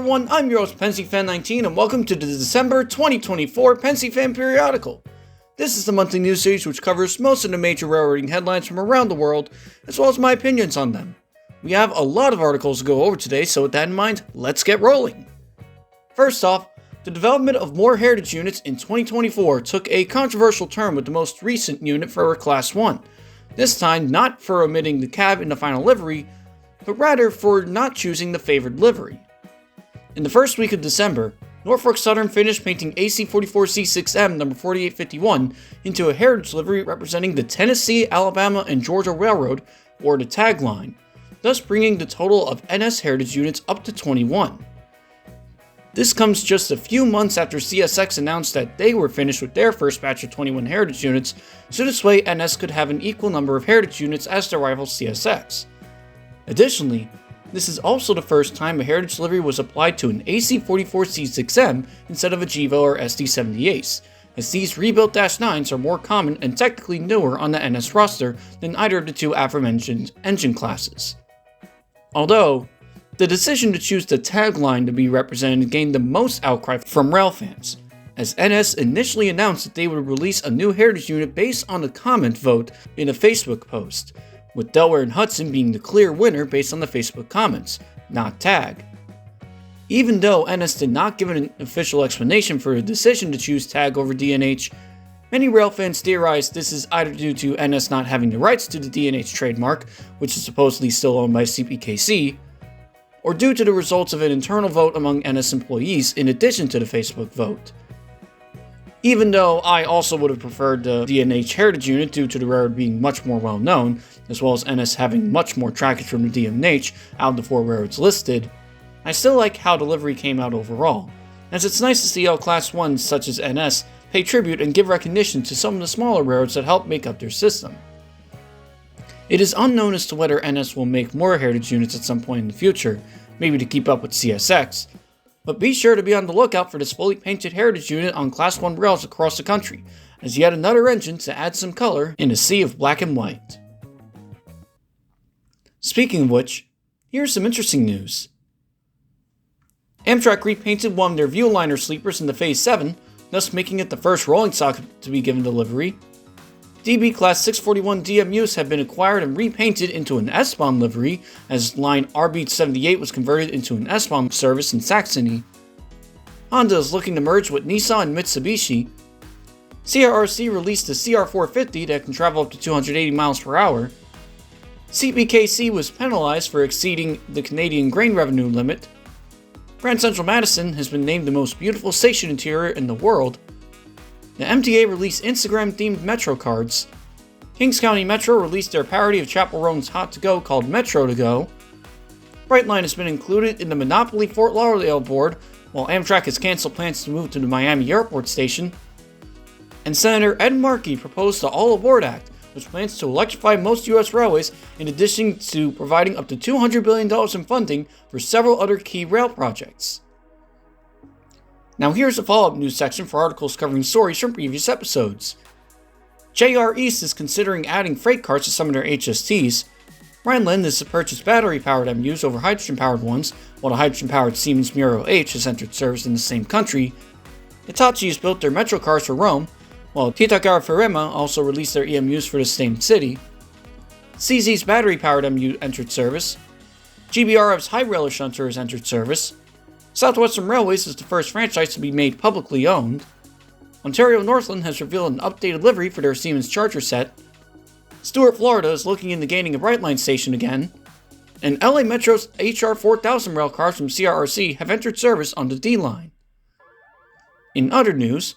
everyone, I'm your host Pensyfan19 and welcome to the December 2024 Pensyfan Periodical. This is the monthly news series which covers most of the major railroading headlines from around the world, as well as my opinions on them. We have a lot of articles to go over today, so with that in mind, let's get rolling. First off, the development of more heritage units in 2024 took a controversial turn with the most recent unit for Class 1. This time not for omitting the cab in the final livery, but rather for not choosing the favored livery. In the first week of December, Norfolk Southern finished painting AC44C6M number 4851 into a heritage livery representing the Tennessee, Alabama, and Georgia Railroad, or the tagline, thus bringing the total of NS heritage units up to 21. This comes just a few months after CSX announced that they were finished with their first batch of 21 heritage units, so this way NS could have an equal number of heritage units as their rival CSX. Additionally, this is also the first time a heritage livery was applied to an AC44C6M instead of a GEVO or SD70 as these rebuilt Dash 9s are more common and technically newer on the NS roster than either of the two aforementioned engine classes. Although, the decision to choose the tagline to be represented gained the most outcry from rail fans, as NS initially announced that they would release a new heritage unit based on a comment vote in a Facebook post, with Delaware and Hudson being the clear winner based on the Facebook comments, not tag. Even though NS did not give an official explanation for the decision to choose tag over DNH, many rail fans theorized this is either due to NS not having the rights to the DNH trademark, which is supposedly still owned by CPKC, or due to the results of an internal vote among NS employees in addition to the Facebook vote. Even though I also would have preferred the DNH heritage unit due to the railroad being much more well known, as well as NS having much more trackage from the DNH out of the four railroads listed, I still like how the livery came out overall, as it's nice to see how Class 1s such as NS pay tribute and give recognition to some of the smaller railroads that help make up their system. It is unknown as to whether NS will make more heritage units at some point in the future, maybe to keep up with CSX, but be sure to be on the lookout for this fully painted heritage unit on Class 1 rails across the country, as yet another engine to add some color in a sea of black and white. Speaking of which, here's some interesting news. Amtrak repainted one of their Viewliner sleepers in the Phase 7, thus making it the first rolling stock to be given delivery. DB Class 641 DMUs have been acquired and repainted into an S-Bahn livery, as line RB78 was converted into an S-Bahn service in Saxony. Honda is looking to merge with Nissan and Mitsubishi. CRRC released a CR450 that can travel up to 280 miles per hour. CPKC was penalized for exceeding the Canadian grain revenue limit. Grand Central Madison has been named the most beautiful station interior in the world. The MTA released Instagram-themed Metro cards. Kings County Metro released their parody of Chapel Roan's Hot to Go called Metro to Go. Brightline has been included in the Monopoly Fort Lauderdale board, while Amtrak has canceled plans to move to the Miami Airport station. And Senator Ed Markey proposed the All Aboard Act, which plans to electrify most U.S. railways in addition to providing up to $200 billion in funding for several other key rail projects. Now here's a follow-up news section for articles covering stories from previous episodes. JR East is considering adding freight cars to some of their HSTs. Rhineland is to purchase battery-powered MUs over hydrogen-powered ones, while the hydrogen-powered Siemens Muro H has entered service in the same country. Hitachi has built their Metro cars for Rome, while Titagara Firema also released their EMUs for the same city. CZ's battery-powered MU entered service. GBRF's High Railer Shunter has entered service. Southwestern Railways is the first franchise to be made publicly owned. Ontario Northland has revealed an updated livery for their Siemens Charger set. Stuart, Florida is looking into gaining a Brightline station again. And LA Metro's HR 4000 rail cars from CRRC have entered service on the D line. In other news,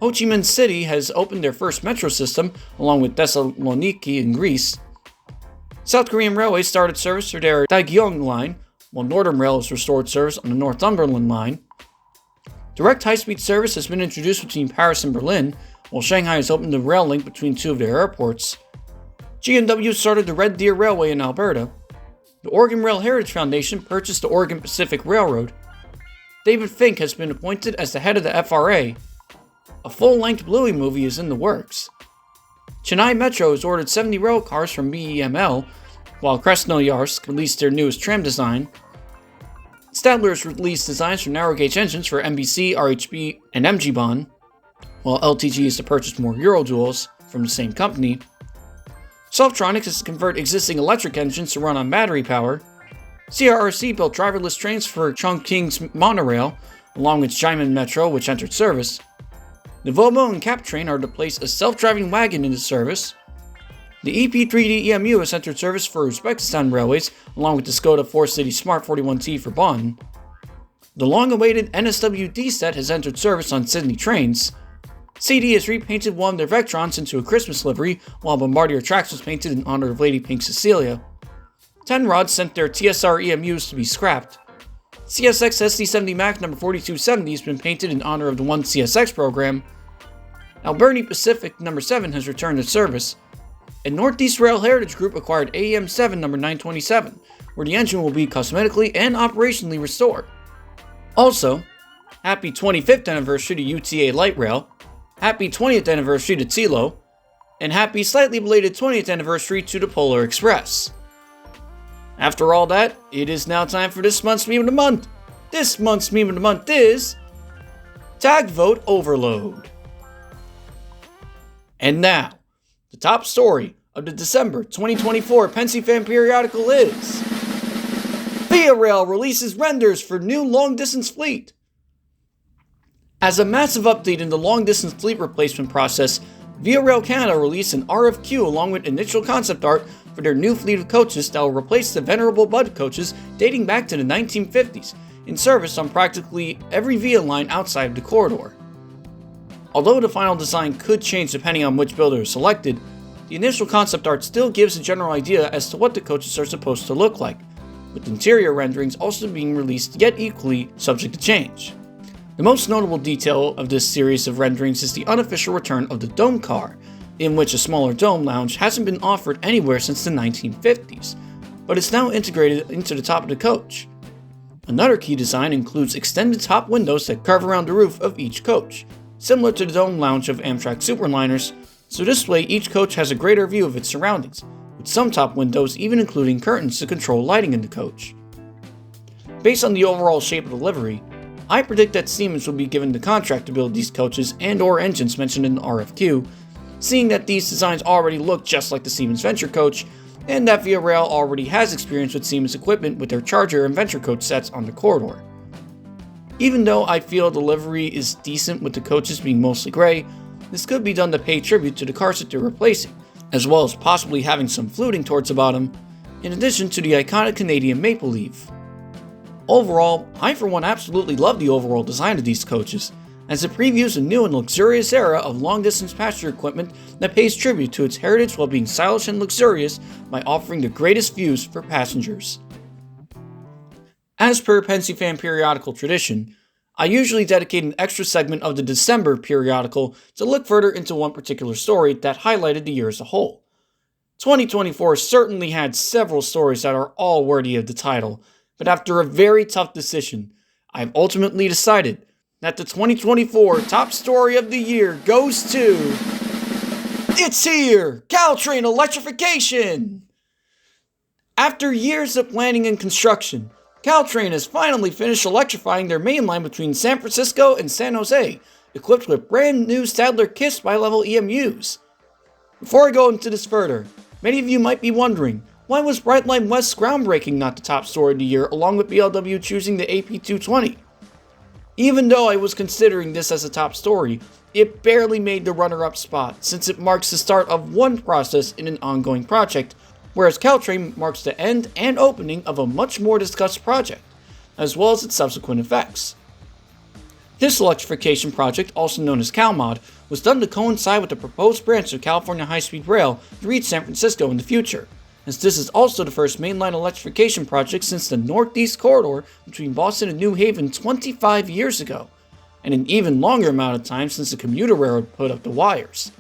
Ho Chi Minh City has opened their first metro system, along with Thessaloniki in Greece. South Korean Railways started service for their Daejeon line, while Northern Rail has restored service on the Northumberland line. Direct high-speed service has been introduced between Paris and Berlin, while Shanghai has opened the rail link between two of their airports. G&W started the Red Deer Railway in Alberta. The Oregon Rail Heritage Foundation purchased the Oregon Pacific Railroad. David Fink has been appointed as the head of the FRA. A full-length Bluey movie is in the works. Chennai Metro has ordered 70 rail cars from BEML, while Krasnoyarsk released their newest tram design. Stadler has released designs for narrow gauge engines for MBC, RHB, and MG-Bahn, while LTG is to purchase more Euroduals from the same company. Softronics is to convert existing electric engines to run on battery power. CRRC built driverless trains for Chongqing's monorail, along with Xiamen Metro, which entered service. Novomo and Caltrain are to place a self-driving wagon into service. The EP3D EMU has entered service for Uzbekistan Railways, along with the Skoda 4-City Smart 41T for Bonn. The long-awaited NSWD set has entered service on Sydney trains. CD has repainted one of their Vectrons into a Christmas livery, while Bombardier Trax was painted in honor of Lady Pink Cecilia. Tenrod sent their TSR EMUs to be scrapped. CSX SD70 Mac number 4270 has been painted in honor of the One CSX program. Alberni Pacific number 7 has returned to service. And Northeast Rail Heritage Group acquired AEM7 number 927, where the engine will be cosmetically and operationally restored. Also, happy 25th anniversary to UTA Light Rail, happy 20th anniversary to TILO, and happy slightly belated 20th anniversary to the Polar Express. After all that, it is now time for this month's Meme of the Month. This month's Meme of the Month is Tag Vote Overload. And now, the top story of the December 2024 Pensyfan Periodical is Via Rail releases renders for new long-distance fleet. As a massive update in the long-distance fleet replacement process, Via Rail Canada released an RFQ along with initial concept art for their new fleet of coaches that will replace the venerable Bud coaches dating back to the 1950s, in service on practically every Via line outside of the corridor. Although the final design could change depending on which builder is selected, the initial concept art still gives a general idea as to what the coaches are supposed to look like, with interior renderings also being released yet equally subject to change. The most notable detail of this series of renderings is the unofficial return of the dome car, in which a smaller dome lounge hasn't been offered anywhere since the 1950s, but is now integrated into the top of the coach. Another key design includes extended top windows that curve around the roof of each coach, similar to the dome lounge of Amtrak Superliners, so this way each coach has a greater view of its surroundings, with some top windows even including curtains to control lighting in the coach. Based on the overall shape of the livery, I predict that Siemens will be given the contract to build these coaches and/or engines mentioned in the RFQ, seeing that these designs already look just like the Siemens Venture Coach, and that Via Rail already has experience with Siemens equipment with their Charger and Venture Coach sets on the corridor. Even though I feel the livery is decent with the coaches being mostly gray, this could be done to pay tribute to the cars that they're replacing, as well as possibly having some fluting towards the bottom, in addition to the iconic Canadian maple leaf. Overall, I for one absolutely love the overall design of these coaches, as it previews a new and luxurious era of long-distance passenger equipment that pays tribute to its heritage while being stylish and luxurious by offering the greatest views for passengers. As per Pensyfan Periodical tradition, I usually dedicate an extra segment of the December periodical to look further into one particular story that highlighted the year as a whole. 2024 certainly had several stories that are all worthy of the title, but after a very tough decision, I've ultimately decided that the 2024 top story of the year goes to... It's here! Caltrain electrification! After years of planning and construction, Caltrain has finally finished electrifying their main line between San Francisco and San Jose, equipped with brand new Stadler KISS bi-level EMUs. Before I go into this further, many of you might be wondering, why was Brightline West's groundbreaking not the top story of the year, along with BLW choosing the AP220? Even though I was considering this as a top story, it barely made the runner-up spot, since it marks the start of one process in an ongoing project, whereas Caltrain marks the end and opening of a much more discussed project, as well as its subsequent effects. This electrification project, also known as CalMod, was done to coincide with the proposed branch of California High-Speed Rail to reach San Francisco in the future, as this is also the first mainline electrification project since the Northeast Corridor between Boston and New Haven 25 years ago, and an even longer amount of time since the commuter railroad put up the wires.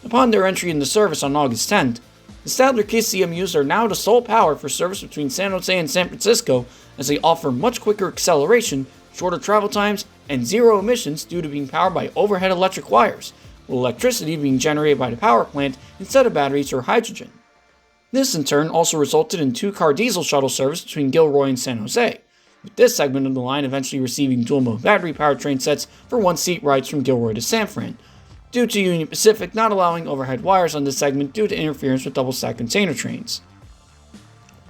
Upon their entry into service on August 10th, the Stadler KISS EMUs are now the sole power for service between San Jose and San Francisco, as they offer much quicker acceleration, shorter travel times, and zero emissions due to being powered by overhead electric wires, with electricity being generated by the power plant instead of batteries or hydrogen. This in turn also resulted in two-car diesel shuttle service between Gilroy and San Jose, with this segment of the line eventually receiving dual-mode battery powertrain sets for one-seat rides from Gilroy to San Fran, due to Union Pacific not allowing overhead wires on this segment due to interference with double-stack container trains.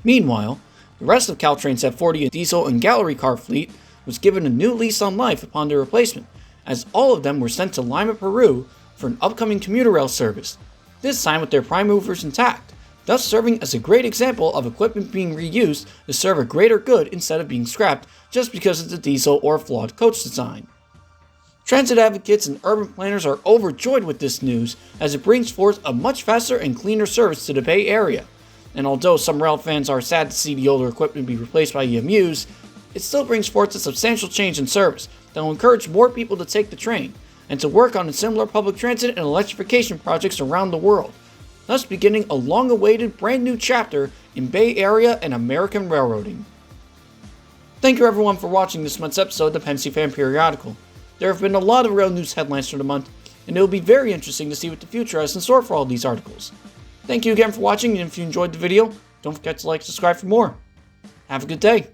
Meanwhile, the rest of Caltrain's F40 diesel and gallery car fleet was given a new lease on life upon their replacement, as all of them were sent to Lima, Peru for an upcoming commuter rail service, this time with their prime movers intact, thus serving as a great example of equipment being reused to serve a greater good instead of being scrapped just because it's a diesel or flawed coach design. Transit advocates and urban planners are overjoyed with this news, as it brings forth a much faster and cleaner service to the Bay Area, and although some rail fans are sad to see the older equipment be replaced by EMUs, it still brings forth a substantial change in service that will encourage more people to take the train, and to work on similar public transit and electrification projects around the world, thus beginning a long-awaited brand new chapter in Bay Area and American railroading. Thank you everyone for watching this month's episode of the Pensyfan Periodical. There have been a lot of rail news headlines for the month, and it will be very interesting to see what the future has in store for all these articles. Thank you again for watching, and if you enjoyed the video, don't forget to like and subscribe for more. Have a good day.